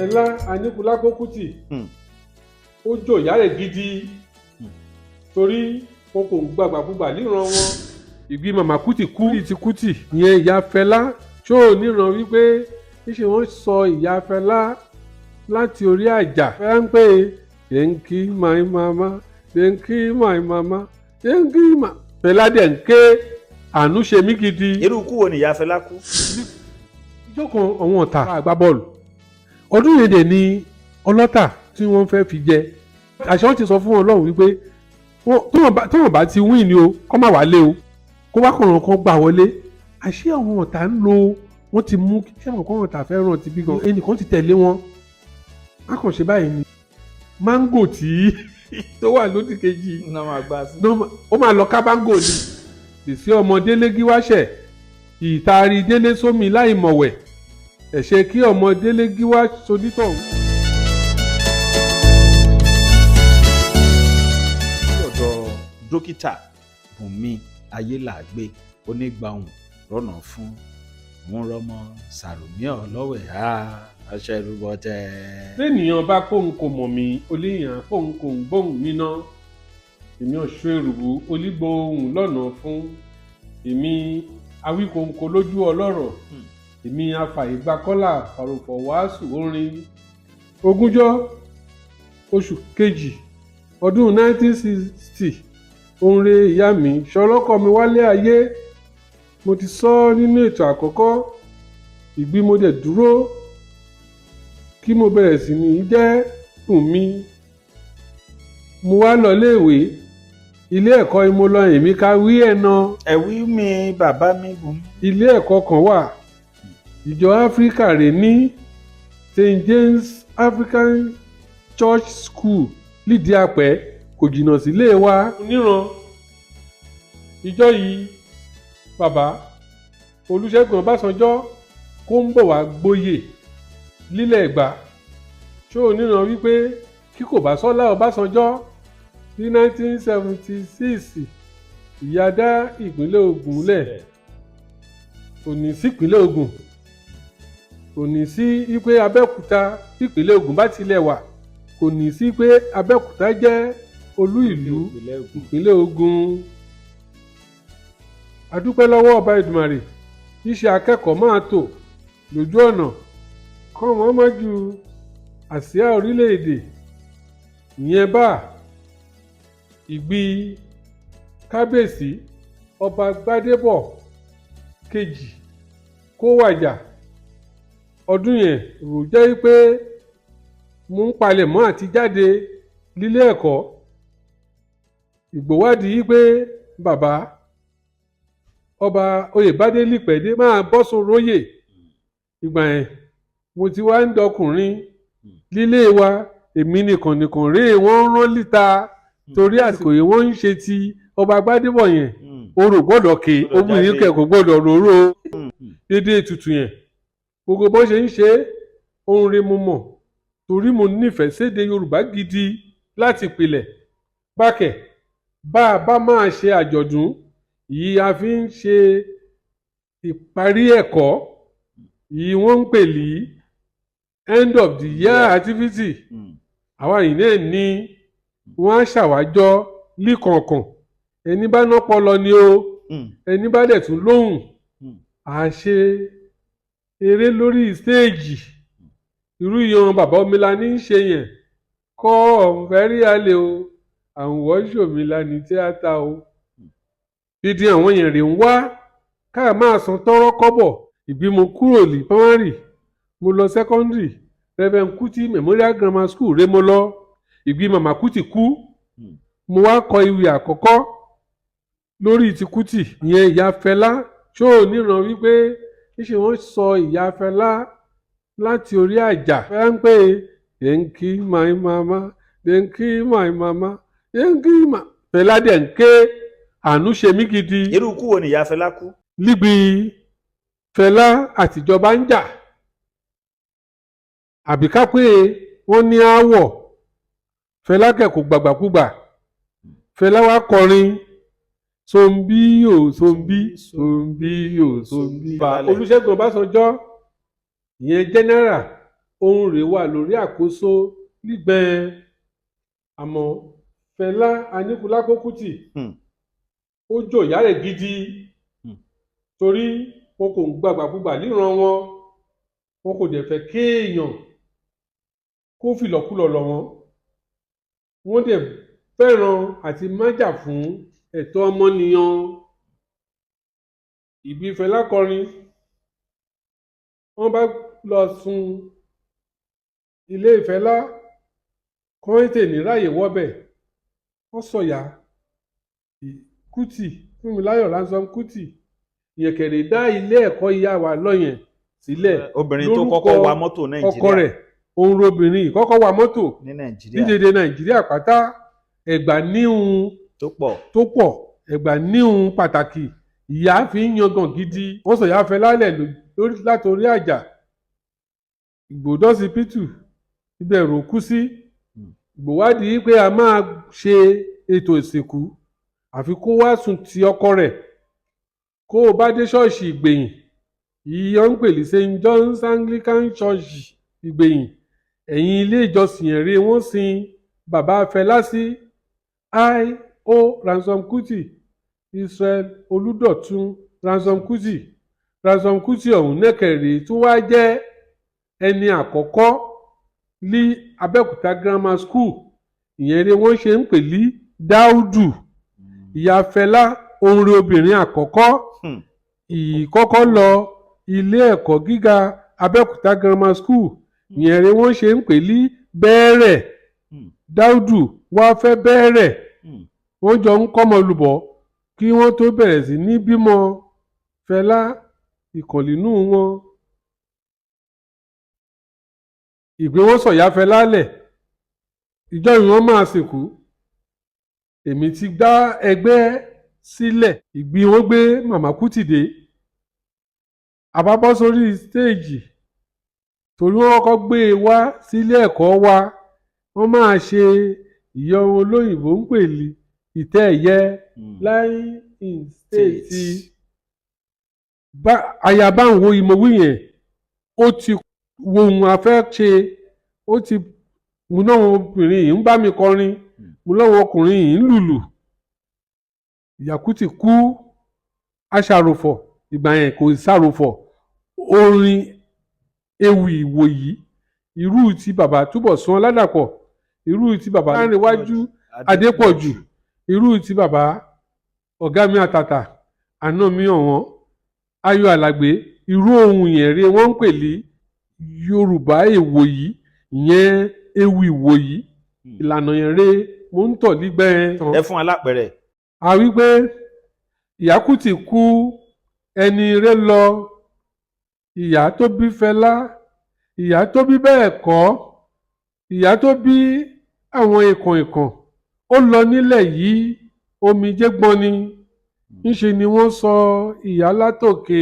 Fẹlá Aníkúlápó Kútì ó jò ìyá rẹ̀ gidi torí wọn kò gbàgbàkúgbà níran wọn. Ìgbì màmá Kútì kú ti Kútì ìyẹn ìyá Fẹlá ṣó ò níran wípé níṣẹ́ wọ́n sọ ìyá Fẹlá láti orí àjà. Fẹlá ń pè é thank you my mama thank you my mama thank you my. Fẹlá dẹ̀ ń ké àánú ṣe mí gidi. irú ikú wo ni ìyá Fẹlá kú? Ìjọ́ kan àwọn ọ̀tá àgbá bọ́ọ̀lù ọdún yẹn dẹ̀ ni ọlọ́tà tí wọ́n fẹ́ fi jẹ àṣẹ wọn ti sọ fún Ọlọ́run wípé tí wọ́n bá ti win ni o kọ́ máa wálé o kó wá kọ̀ọ̀ràn kan gbà wọlé. Àṣé àwọn ọ̀tá ń lo wọ́n ti mú kí àwọn kan ọ̀tá fẹ́ràn ti bí gan ẹnìkan ti tẹ̀lé wọn. a kàn ṣe báyìí ni máńgò tí tó wà lódì kejì ó máa lọ ká máńgò ni gbèsè ọmọ Délé Gíwáṣẹ̀ ìtaari Délé sómi láì mọ̀wẹ̀ ẹ̀ṣẹ̀ kí ọmọ Délé Gíwá sonítọ̀. ọ̀dọ̀ dókítà Bùnmi Ayélàgbé onígbàhùn rọ́nà fún òun rọmọ Sàrùmí ọlọ́wẹ̀ aṣọ ìrúbọ tẹ. lẹ́nìyàn bá kóhun kò mọ̀ mí oléyàn kóhun kò ń gbóhùn mi ná èmi ọ̀ṣọ́ èrùbù olígbòhùn lọ́nà fún èmi awíkòǹkò lójú ọlọ́rọ̀ èmi afàìgbàkọ́là fàròfọ̀ wàásù orin. Ogúnjọ́ oṣù kejì ọdún 1960 òǹrè ìyá mi ṣọlọ́kọ mi wálé ayé. Mo ti sọ nínú ètò àkọ́kọ́ ìgbì mo dẹ̀ dúró kí mo bẹ̀rẹ̀ sí ní jẹ́ Bùnmi. Mo wá lọ léèwé ilé ẹ̀kọ́ ìmọ̀lọ èmi ká wí ẹ̀nà. ẹ̀wí mi bàbá mi Bùnmi. Ilé ẹ̀kọ́ kan wà ìjọ Áfíríkà rẹ̀ ní St. James African Church School lídìí àpẹ́ kò jìnnà sílé wa. Níran ìjọ yìí bàbá Olúṣẹ́gun Ọbásanjọ́ kó ń bọ̀ wá gbóyè lílẹ̀ Ẹ̀gbá ṣó o níran wípé kí kò bá Ṣọlá Ọbásanjọ́ ní 1976 ìyá dá ìpínlẹ̀ Ògùn lẹ̀ kò ní sí ìpínlẹ̀ Ògùn kò ní sí wípé Abẹ́òkúta ìpínlẹ̀ Ògùn bá tilẹ̀ wà kò ní sí pé Abẹ́òkúta jẹ́ olú ìlú ìpínlẹ̀ Ògùn. A dúpẹ́ lọ́wọ́ ọba Èdùmàrè iṣẹ́ akẹ́kọ̀ọ́ máa tò lójú ọ̀nà kọ́ wọ́n má ju àsíá orílẹ̀-èdè ìyẹn bá ìgbì kábíyèsí ọba Gbádébọ̀ kejì kó wàjà. Ọdún yẹn rò jẹ́ pé mo ń palẹ̀mọ́ àti jáde lílé ẹ̀kọ́. Ìgbòwádìí pé bàbá ọba Oyèbádé Lípẹ̀dé máa bọ́ sóróyè. Ìgbà yẹn mo ti wá ń dọkùnrin lílé wa èmi nìkan rèé wọ́n rán líta torí àsìkò yìí wọ́n ń ṣe ti ọba Gbádébọ̀ yẹn orò gbọ́dọ̀ ké obìnrin kẹ̀kọ́ gbọ́dọ̀ róró dédé ètùtù yẹn gbogbo bó ṣe ń ṣe ohun rẹ̀ mo mọ̀ torí mo nífẹ̀ẹ́ sédè Yorùbá gidi láti pilẹ̀. Bákẹ̀ bá a bá máa ṣe àjọ̀dún yìí a fi ń ṣe ìparí ẹ̀kọ́ yìí wọ́n ń pè ní end of the year activity. Àwa yìí náà ní wọ́n á ṣàwájọ́ líkọ̀ọ̀kan ẹni bá nọ́pọlọ ni o ẹni bá dẹ̀ tún lóhùn à ṣe eré lórí stéèjì irú ìyan bàbá Omilani ń ṣe yẹn kọ́ ọ̀fẹ́rí alẹ́ o àwọn ṣòmìlà ní tíátà o. Dídí àwọn yẹn rè ń wá ká máa san tọ́rọ́ kọ́bọ̀. Ìgbì mo kúrò ní primary mo lọ secondary Reverend Kuti Memorial Grammar School rè mo lọ. Ìgbì màmá Kútì kú mo wá kọ ìwé àkọ́kọ́ lórí ti Kútì ìyẹn ìyá Fẹlá ṣó ò níran wípé níṣẹ́ wọ́n sọ ìyá Fẹlá láti orí àjà. Fẹlá ń pè é thank you my mama thank you my mama thank you my. Fẹlá dẹ̀ ń ké àánú ṣe mí gidi. irú ikú wo ni ìyá Fẹlá kú? Lígbì Fẹlá àtìjọba ń jà àbí ká pé wọ́n ní aáwọ̀. Fẹlá kẹ̀kọ́ gbàgbàkúgbà Fẹlá wá kọrin sombi o sombi sombi o sombi. Olúṣẹ́gun Ọbásanjọ́ ìyẹn general ohun rẹ̀ wà lórí àkóso lígbẹ̀ẹ́. Àmọ́ Fẹlá Aníkúlápó Kútì ó jòyà rẹ̀ gidi torí wọn kò ń gbàgbàkúgbà níran wọn kò dẹ̀ fẹ́ kéèyàn kó fìlọ̀kulọ̀ lọ̀ wọ́n dẹ̀ fẹ́ràn àti májà fún ẹ̀tọ́ ọmọnìyàn. Ìbí Fẹlá kọrin, wọ́n bá lọ sun ilé Fẹlá kọ́ńtè ní ráyè wọ́bẹ̀, wọ́n sọ̀yà Kútì, Fúnmiláyọ̀ Ransome Kútì ìyẹ̀kẹ̀rẹ̀ dá ilé ẹ̀kọ́ ìyá wa lọ́yẹn sílẹ̀. Obìnrin tó kọ́kọ́ wa mọ́tò Nàìjíríà. ọkọ rẹ̀ òun robìnrin ìkọ́kọ́ wa mọ́tò ní Nàìjíríà. dídèdè Nàìjíríà pátá. Ẹ̀gbá níhun tó pọ̀ Ẹ̀gbá níhun pàtàkì ìyá fi ń yangàn gidi. Wọ́n sọ̀yà Fẹlá lẹ̀ látòrí àjà Ìgbòdọ́sí pítù ibẹ̀ rò kú sí. Ìgbòwádìí pé a máa ṣe ètò ìsìnkú àfi kó wá sùn ti ọkọ rẹ̀. Kó o bá dé ṣọ́ọ̀ṣì Ìgbèyìn yíyọ ń pèlè St. John's Anglican Church Ìgbèyìn, ẹ̀yìn ilé ìjọsìn ẹ̀rẹ́ wọ́n sin bàbá Fẹlá sí. I.O. Ransome Kútì, Israel Olúdọ̀tun Ransome Kútì. Ransome Kútì ọ̀hún nẹ́kẹ̀rẹ́ tó wá jẹ́ ẹni àkọ́kọ́ ní Abẹ́òkúta Grammar School, ìyẹn ni wọ́n ṣe ń pè ní Dáúdù. Ìyá Fẹlá ohun rẹ̀ obìnrin àkọ́kọ́ ìkọ́kọ́ lọ ilé ẹ̀kọ́ gíga Abẹ́òkúta Grammar School, ìyẹn ni wọ́n ṣe ń pè ní Bẹ́ẹ̀rẹ̀. Dáúdù wá fẹ́ Bẹ́ẹ̀rẹ̀, wọ́n jọ ń kọ́mọ lùbọ̀ kí wọ́n tó bẹ̀rẹ̀ sí ní bímọ. Fẹlá ìkànnínú wọn. Ìgbé wọn sọ̀yà Fẹlá lẹ̀, ìjọ ìwọ̀n máa sìnkú. Èmi ti dá ẹgbẹ́ sílẹ̀. Ìgbì wọn gbé Màmá Kútì dé. Àbábọ́ sórí stéèjì torí wọ́n kọ́ gbé e wá sílé ẹ̀kọ́ wa. Wọ́n máa ṣe ìyẹ́ ohun olóyìnbó ń pè ní ìtẹ́ ẹ̀yẹ lying in state. Ayaba ń wo ìmọ̀wé yẹn, ó ti wo ohun afẹ́ ṣe, ó ti mú náà obìnrin yìí ń bá mi kọrin, mú náà ọkùnrin yìí ń lùlù. Ìyá Kútì kú aṣàròfọ̀, ìgbà yẹn kò ṣàròfọ̀, orin ewì ìwòyí irú ti bàbá Túbọ̀sún Ọládàpọ̀, irú ti bàbá Lárẹ̀wájú Adépọ̀jù, irú ti bàbá Ọ̀gá mi Àtàtà, àná mi ọ̀wọ́n Ayọ̀ Àlàgbé. Irú ohun yẹn rí wọ́n ń pè ní Yorùbá ìwòyí, ìyẹn ewì ìwòyí. Ìlànà yẹn rí mo ń tọ̀ nígbẹ́. Ẹ fún alápẹ̀rẹ̀. A wí pé Ìyá Kútì kú ẹni rẹ̀ lọ, ìyá tó bí Fẹlá, ìyá tó bí bẹ́ẹ̀ kọ́, ìyá tó bí àwọn ìkàn ó lọ nílẹ̀ yìí omijé gbọ́n ni. Ńṣe ni wọ́n sọ ìyá látòkè.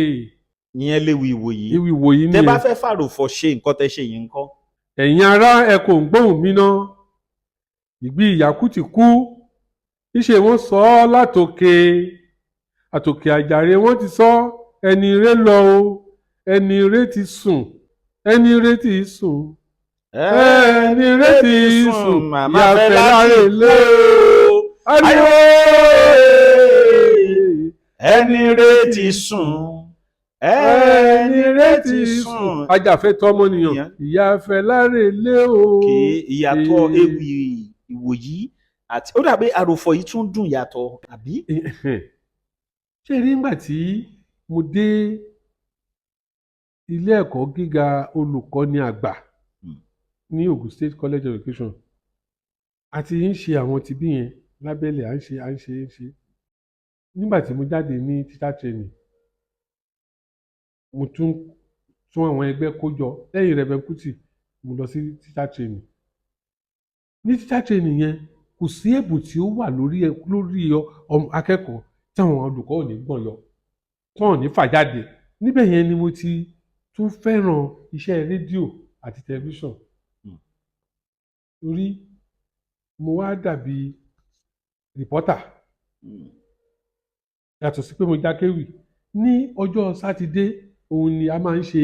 Ìyẹn léwu ìwòyí. Ewì ìwòyí ni. Tẹ́ bá fẹ́ fàròfọ̀ ṣe nǹkan tẹ́ ṣe yìí ńkọ́. Ẹ̀yin ará ẹ kò ń gbóhùn mi ná. Ìgbì Ìyá Kútì kú, ńṣe wọ́n sọ ọ́ látòkè. Àtòkè àjàre wọ́n ti sọ ẹni rẹ̀ lọ o, ẹni rẹ̀ ti sùn, ẹni rẹ̀ ti sùn, ẹni rẹ̀ ti sùn, Ìyá Fẹlá rẹ̀ lé o. Ẹni rẹ̀ ti sùn, ẹni rẹ̀ ti sùn. Ajàfẹ́tọ̀ọ́ ọmọnìyàn, Ìyá Fẹlá rẹ̀ lé o. Kì í ìyàtọ̀ ewì ìwòyí àti ó dàbí àròfọ̀ yìí tún dùn yàtọ̀ àbí. Ṣé rí nígbà tí mo dé ilé ẹ̀kọ́ gíga olùkọ́ni àgbà ní Ogun State College of Education, àti ń ṣe àwọn tibí yẹn lábẹ́lẹ̀ à ń ṣe. Nígbà tí mo jáde ní teacher training, mo tún àwọn ẹgbẹ́ kó jọ lẹ́yìn Reverend Kútì, mo lọ sí teacher training. Ní teacher training yẹn kò sí ẹ̀bùn tí ó wà lórí akẹ́kọ̀ọ́ tí àwọn olùkọ́ ò ní gbọ̀n yọ, tí wọ́n ò ní fà jáde. Níbẹ̀ yẹn ni mo ti tún fẹ́ràn iṣẹ́ rédíò àti tẹlifíṣàn. Torí mo wá dàbí rìpọ́tà. Yàtọ̀ sí pé mo jákéwì. Ní ọjọ́ Sátidé òun ni a máa ń ṣe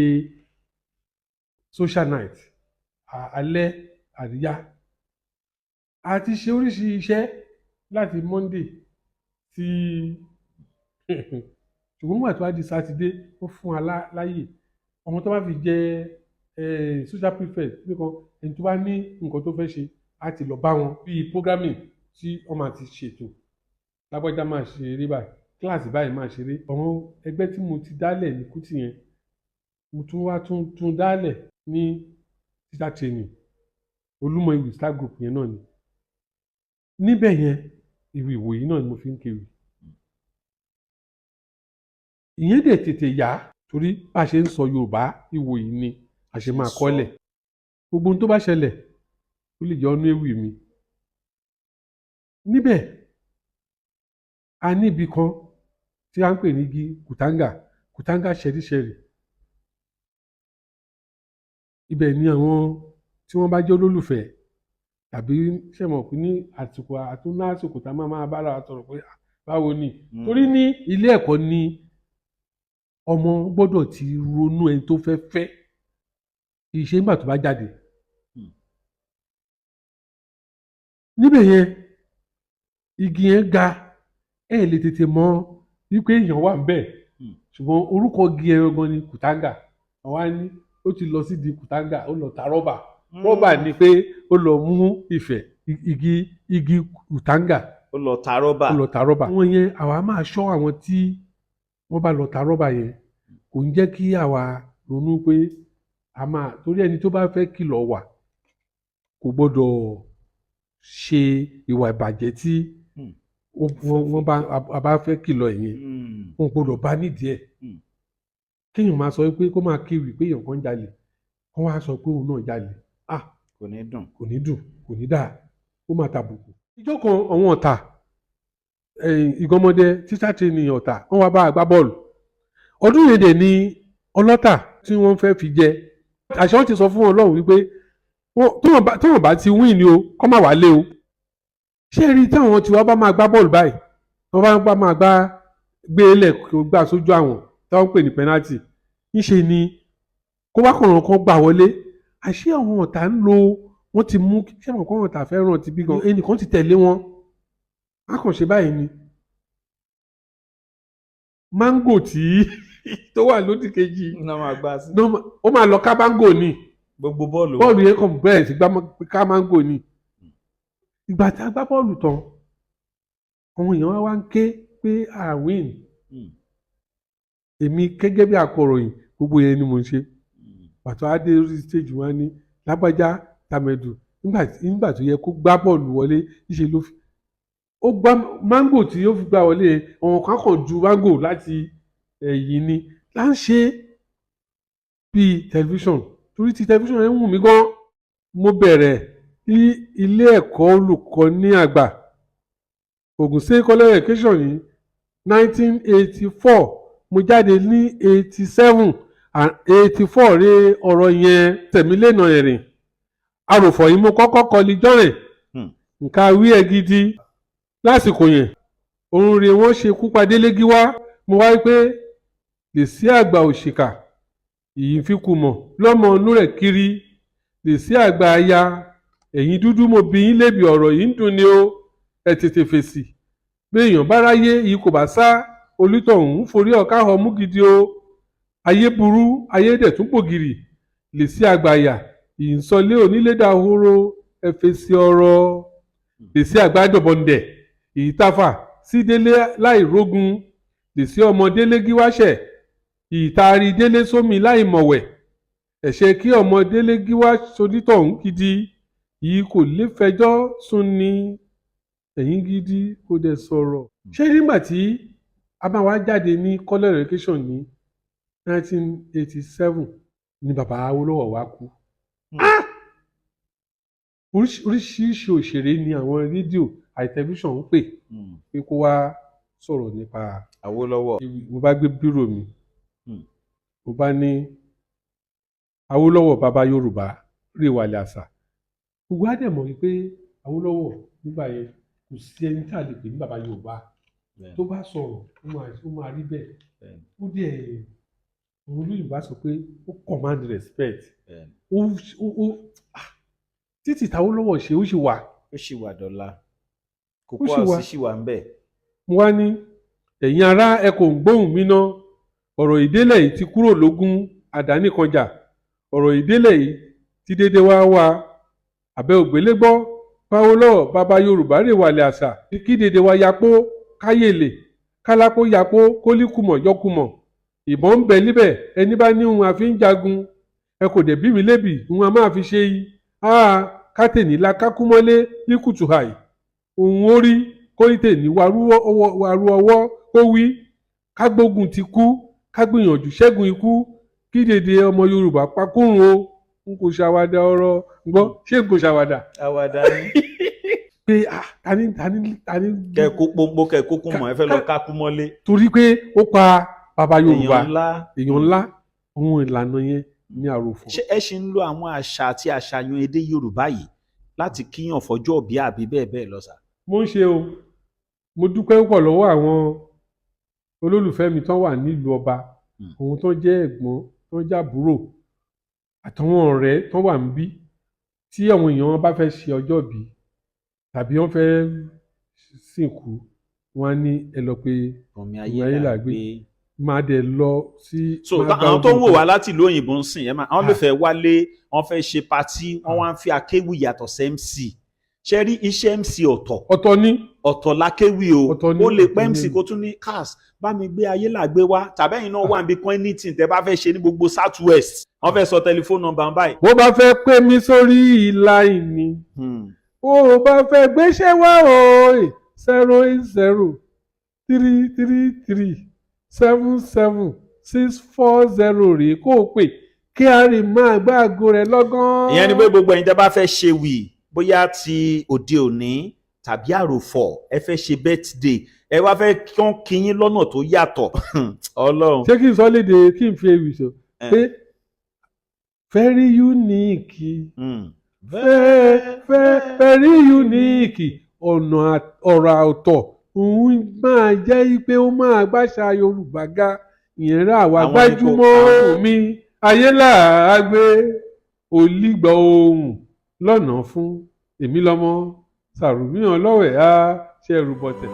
social night alẹ́ àríyá. A ti ṣe oríṣi iṣẹ́ láti Monday sí ṣùgbọ́n nígbà tó wá di Sátidé wọ́n fún wa láyè ọmọ tó bá fi jẹ social prefect nìkan ẹni tó bá ní nǹkan tó fẹ́ ṣe á ti lọ bá wọn bíi programming tí wọ́n máa ti ṣètò lágbájá máa ṣeré báyìí kíláàsì báyìí máa ṣeré. àwọn ẹgbẹ́ tí mo ti dálẹ̀ ní Kútì yẹn mo tún wá tún dálẹ̀ ní teacher training Olúmọ ìwé star group yẹn náà ni níbẹ̀ yẹn ìwé ìwòyí náà ni mo fi ń kéwì. ìyẹn dẹ̀ tètè yá torí bá a ṣe ń sọ Yorùbá ìwòyí ni a ṣe máa kọ́lẹ̀ gbogbo ohun tó bá ṣẹlẹ̀ ó lè jẹ́ ọ́nú ewì mi. níbẹ̀ a ní ibì kan tí a ń pè ní igi kùtánga ṣẹ̀ríṣẹ̀rì. ibẹ̀ ni àwọn tí wọ́n bá jẹ́ olólùfẹ́ tàbí ṣẹ̀mọ̀ pé ní àsìkò àtúnlásìkò tá a máa bára sọ̀rọ̀ pé báwo ni torí ní ilé ẹ̀kọ́ ni ọmọ gbọ́dọ̀ ti ronú ẹni tó fẹ́ fẹ́ ìṣe nígbà tó bá jáde. níbẹ̀ yẹn igi yẹn ga ẹ lè tètè mọ̀ wípé èèyàn wà ńbẹ̀ ṣùgbọ́n orúkọ igi ẹran gan ni kùtánga àwa ní ó ti lọ sí di kùtánga ó lọ ta rọ́bà ni pé ó lọ mú ìfẹ́ igi kùtánga ó lọ ta rọ́bà. àwọn yẹn àwa máa ṣọ́ àwọn tí wọ́n bá lọ ta rọ́bà yẹn kò ń jẹ́ kí àwa ronú pé a máa torí ẹni tó bá fẹ́ kìlọ̀ wà kò gbọ́dọ̀ ṣe ìwà ìbàjẹ́ tí wọ́n bá fẹ́ kìlọ̀ yẹn wọn gbọ́dọ̀ bá nídìí ẹ̀ kéèyàn máa sọ pé kó máa kéwì pé èèyàn kan jalè kó wá sọ pé òun náà jalè kò ní dùn kò ní dáa ó máa tàbùkù. ìjọ kan àwọn ọ̀tá ìgànmọ́dé teacher training ọ̀tá wọ́n wá bá a gbá bọ́ọ̀lù ọdún yẹn dẹ̀ ni ọlọ́tà tí wọ́n fẹ́ fi jẹ àṣẹ wọn ti sọ fún Ọlọ́run wípé tí wọ́n bá ti win ni o kọ́ máa wá lé o ṣé rí táwọn tí wọ́n bá máa gbá bọ́ọ̀lù báyìí wọ́n bá máa gbé ilẹ̀ kó gbà sójú àwọn táwọn ń pè ní penalty níṣe ni kó wá kọ̀ọ̀ràn kan gbà wọlé àṣé àwọn ọ̀tá ń lo wọ́n ti mú ṣé àwọn kan ọ̀tá fẹ́ràn ti bí gan ẹnìkan ti tẹ̀lé wọn á kàn ṣe báyìí ni máńgò tí tó wà lódì kejì ó máa lọ ká máńgò ni gbogbo bọ́ọ̀lù yẹn kàn bẹ̀rẹ̀ sí ká máńgò ni ìgbà tí a gbá bọ́ọ̀lù tán àwọn èèyàn wá ń ké pé a win èmi gẹ́gẹ́ bí akọ̀ròyìn gbogbo yẹn ni mo ń ṣe pàtó adé orí stage wọn ní lágbájá tàmẹ̀dù nígbà tó yẹ kó gbá bọ́ọ̀lù wọlé níṣẹ́ ló fi ó gbá máńgò tí ó fi gbá wọlé àwọn kan kàn ju máńgò láti ẹ̀yìn ni là ń ṣe bíi tẹlifíṣọ̀n torí ti tẹlifíṣọ̀n yẹn ń wù mí gan mo bẹ̀rẹ̀ ní ilé ẹ̀kọ́ olùkọ́ní àgbà Ògùn State College Education ní 1984 mo jáde ní 87 and 84 rí ọ̀rọ̀ yẹn tẹ̀mílẹ́nà ẹ̀rìn àròfọ̀ yìí mo kọ́kọ́ kọli jọ́rẹ̀ nǹkan wí ẹ̀ gidi lásìkò yẹn òun rè wọ́n ṣe kú padé légi wá mo wáyé pé lè sí àgbà òṣìkà yìí fi kú mọ̀ lọ́mọ inú rẹ̀ kiri lè sí àgbà aya ẹ̀yin dúdú mo bí yín lébi ọ̀rọ̀ yìí ń dùn ni ó ẹ tètè fèsì bí èèyàn bá ráyé yìí kò bá sá olítọ̀hún forí ọ̀ká họ mú gidi o ayé burú ayé dẹ̀ tún pògìrì lè sí àgbàyà ìsọlé onílé dahoro ẹ fèsì ọ̀rọ̀ lè sí àgbàdọ̀bọ̀ndẹ̀ ìtafà sí délé láì rógun lè sí ọmọ délé gíwáṣẹ̀ ìtaari délé sómi láì mọ̀wẹ̀ ẹ̀ṣẹ̀ kí ọmọ délé gíwá solítọ̀hún gidi yìí kò lè fẹjọ́ sùn ní ẹ̀yìn gidi kò dẹ̀ sọ̀rọ̀. ṣé nígbà tí a máa wá jáde ní college education ní 1987 ni bàbá Awólọ́wọ̀ wá kú. oríṣiríṣi òṣèré ni àwọn rédíò àti tẹlifíṣàn ń pè pé kó wá sọ̀rọ̀ nípa Awólọ́wọ̀. mo bá gbé bírò mi mo bá ní Awólọ́wọ̀ bàbá Yorùbá rè wàlẹ̀ àṣà gbogbo á dẹ̀ mọ̀ wípé Awólọ́wọ̀ nígbà yẹn kò sí ẹni tí a lè pè ní bàbá Yorùbá tó bá sọ̀rọ̀ ó máa rí bẹ́ẹ̀ ó dẹ̀ òun olóyìnbá sọ pé ó command respect títí t'Awólọ́wọ̀ ṣe ó sì wà. ó sì wà dọ́là Ó kókó sì wà. àwòsí sì wà ń bẹ̀. mo wá ní ẹ̀yin ará ẹ kò ń gbóhùn mi ná ọ̀rọ̀ ìdélẹ̀ yìí ti kúrò lógún àdánìkanjà ọ̀rọ̀ ìdélẹ̀ yìí ti dédé wá wá àbẹ́ ògbélé gbọ́ Awólọ́wọ̀ bàbá Yorùbá rè wàlẹ̀ àṣà kí dédé wa yapó káyèlè kálápó yapó kólíkùmọ̀ yọkùmọ̀ ìbọn ń bẹ níbẹ̀ ẹni bá ní òun àfi ń jagun ẹ kò dẹ̀ bí mi lébi òun a máa fi ṣe yìí kátẹ̀ní la kákúmọ́lé ní kùtù àì òun ó rí kórìtẹ̀ní wàrú ọwọ́ ó wí kágbógun ti kú kágbìyànjú ṣẹ́gun ikú kí dédé ọmọ Yorùbá pakúrun o n kò ṣàwàdà ọ̀rọ̀ gbọ́ ṣé n kò ṣàwàdà. àwàdà ni. pé tani. kẹ̀kọ́ pọ́npọ́ kẹ̀kọ́ kún mọ́ ẹ fẹ́ lọ kákú mọ́lé. torí pé ó pa bàbá Yorùbá èèyàn ńlá ohun ìlànà yẹn ní àròfọ̀. ṣé ẹ ṣì ń lo àwọn àṣà àti àṣàyàn èdè Yorùbá yìí láti kíyàn fọjọ́ òbí àbí bẹ́ẹ̀ bẹ́ẹ̀ lọ sà? mo ń ṣe o mo dúpẹ́ púpọ̀ lọ́wọ́ àwọn olólùfẹ́ mi tán wà nílùú ọba ohun tó jẹ́ ẹ̀gbọ́n tó jẹ́ àbúrò àtàwọn ọ̀rẹ́ tán wà níbí tí àwọn èèyàn bá fẹ́ ṣe ọjọ́ ìbí tàbí wọ́n fẹ́ sìnkú wọn á ní ẹ lọ pé Ọ̀mì Ayélàgbé máa dẹ̀ lọ sí. so àwọn tó ń wò wá láti ìlú òyìnbó ń sìn ẹ máa àwọn lè fẹ́ wálé wọ́n fẹ́ ṣe patí wọ́n wá ń fi akéwì yàtọ̀ sí MC ṣe rí iṣẹ́ MC ọ̀tọ̀ ni ọ̀tọ̀ lákéwì o ó lè pẹ́ MC kó tún ní cars bá mi gbé Ayélàgbé wá tàbí ẹ̀yin náà wà níbi kan anything tẹ́ bá fẹ́ ṣe ní gbogbo South West wọ́n fẹ́ sọ tẹlifóònù nọ́mbà báyìí. bó bá fẹ́ pè mí sórí ìlà ìní bó bá fẹ́ gbéṣẹ́ wá o 08033377640 rèé kó o pè kí a rìn máa gbáàgò rẹ lọ́gán. ìyẹn ni pé gbogbo ẹ̀yin tẹ́ bá fẹ́ ṣe wì bóyá ti òde òní tàbí àròfọ̀ ẹ fẹ́ ṣe birthday ẹ wá fẹ́ kán kíyín lọ́nà tó yàtọ̀ Ọlọ́run. ṣé kí n sọ léde kí n fi ewì sọ pé very unique very unique ọ̀nà ọ̀rọ̀ ọ̀tọ̀ òun máa jẹ́ pé ó máa gbàṣà Yorùbá ga ìyẹn rà wá gbájúmọ́ mi Ayélàgbé olígbà ohùn lọ́nà fún èmi lọ́mọ Sàrùmíyàn lọ́wẹ̀ á ṣe ẹrù bọ̀tẹ̀.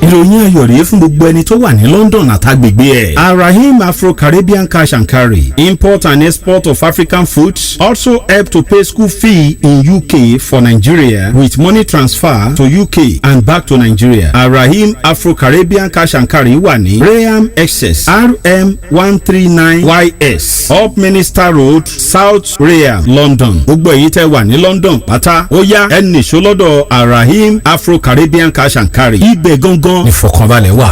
ìròyìn ayọ̀ rèé fún gbogbo ẹni tó wà ní London àtàgbègbè ẹ̀. Arahim Afro-Caribbean Cash and Carry, import and export of African foods, also help to pay school fee in UK for Nigeria with money transfer to UK and back to Nigeria. Arahim Afro-Caribbean Cash and Carry wà ní Graham Excess RM 139YS Up Minister Road, South Graham, London. Gbogbo èyí tẹ́ wà ní London pátá ó yá ẹ nìṣó lọ́dọ̀ Arahim Afro-Caribbean Cash and Carry. Ibẹ̀ gangan ìfọ̀kànbalẹ̀ wà.